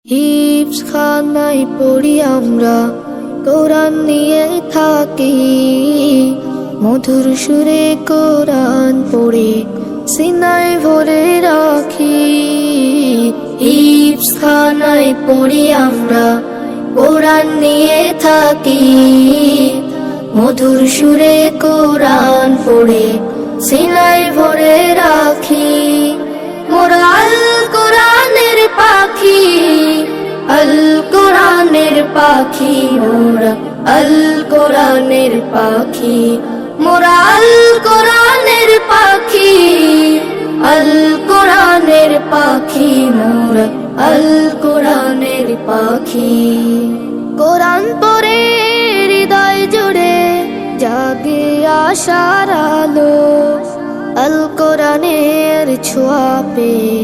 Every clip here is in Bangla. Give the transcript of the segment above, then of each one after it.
হিফজ খানায় পড়ি আমরা, কোরআন নিয়ে থাকি, মধুর সুরে কোরআন পড়ে সিনায় ভরে রাখি। হিফজ খানায় পড়ি আমরা, কোরআন নিয়ে থাকি, মধুর সুরে কোরআন পড়ে সিনায় ভরে রাখি। মোরা আল কোরআনের পাখি, আল কোরআনের পাখি, মোরা আল কোরআনের পাখি, মোরা আল কোরআনের পাখি, আল কোরআনের পাখি, মোরা আল কোরআনের পাখি। কোরআন পড়ে হৃদয় জুড়ে জাগে আশার আলো, আল কোরআনের ছোঁয়া পেয়ে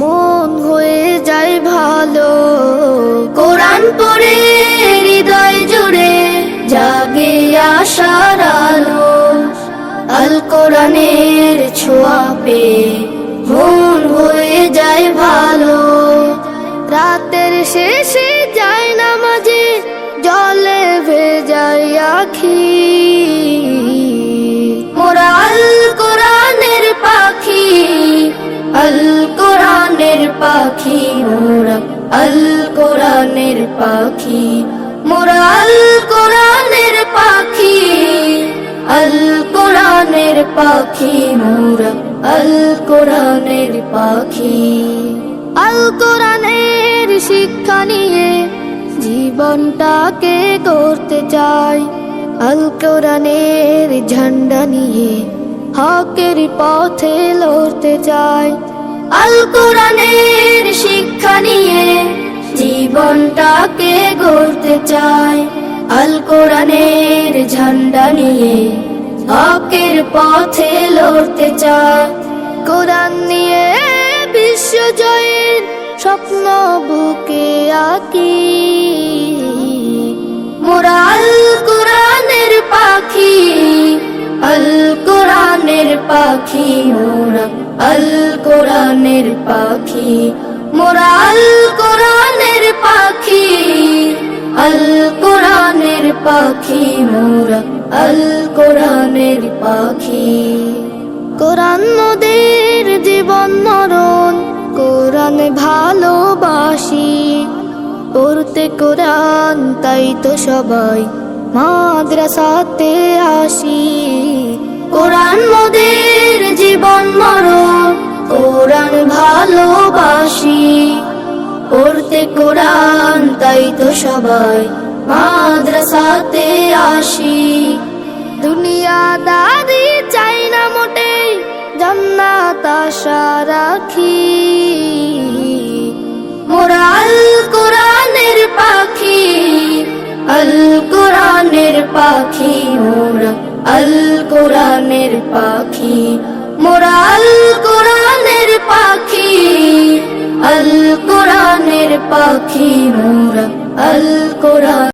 মন হয়ে যায় ভালো। কোরআন পড়ে হৃদয় জুড়ে জাগে আশার আলো, আল কোরআনের ছোঁয়া পেয়ে মন হয়ে যায় ভালো। রাতের শেষে যায় নামাজে জলে ভেজায় আখি, মোরা আল কোরআনের পাখি, আল কোরআনের পাখি, মোরা আল কোরআনের পাখি, মোরা আল কোরআনের পাখি, আল কোরআনের পাখি, মোরা আল কোরআনের পাখি। আল কোরআনের শিক্ষা নিয়ে জীবনটাকে করতে চাই, আল কোরআনের ঝান্ডা নিয়ে হকের পথে লড়তে চাই। আল কোরআনের শিক্ষা নিয়ে জীবনটাকে গড়তে চাই, আল কোরআনের ঝান্ডা নিয়ে হকের পথে লড়তে চাই। কোরআন নিয়ে বিশ্ব জয়ের স্বপ্ন বুকে আঁকি, মোরা আল কোরআনের পাখি, আল কোরআনের পাখি, মোরা আল কোরআনের পাখি, মোরা আল কোরআনের পাখি, আল কোরআনের পাখি, মোরা আল কোরআনের পাখি। কোরআন মোদের জীবন মরণ, কোরআন ভালোবাসি, পড়তে কোরআন তাই তো সবাই মাদ্রাসাতে আসি। কোরআন মোদের জীবন মরণ, কোরআন ভালোবাসি, পড়তে কোরআন তাই তো সবাই মাদ্রাসাতে আসি। দুনিয়াদারি চাই না মোটেই, জান্নাত আশা রাখি, মোরা আল কোরআনের পাখি, আল কোরআনের পাখি, মোরা আল কোরআনের পাখি, মোরা আল কোরআনের পাখি, আল কোরআনের পাখি, মোরা আল কোরআন।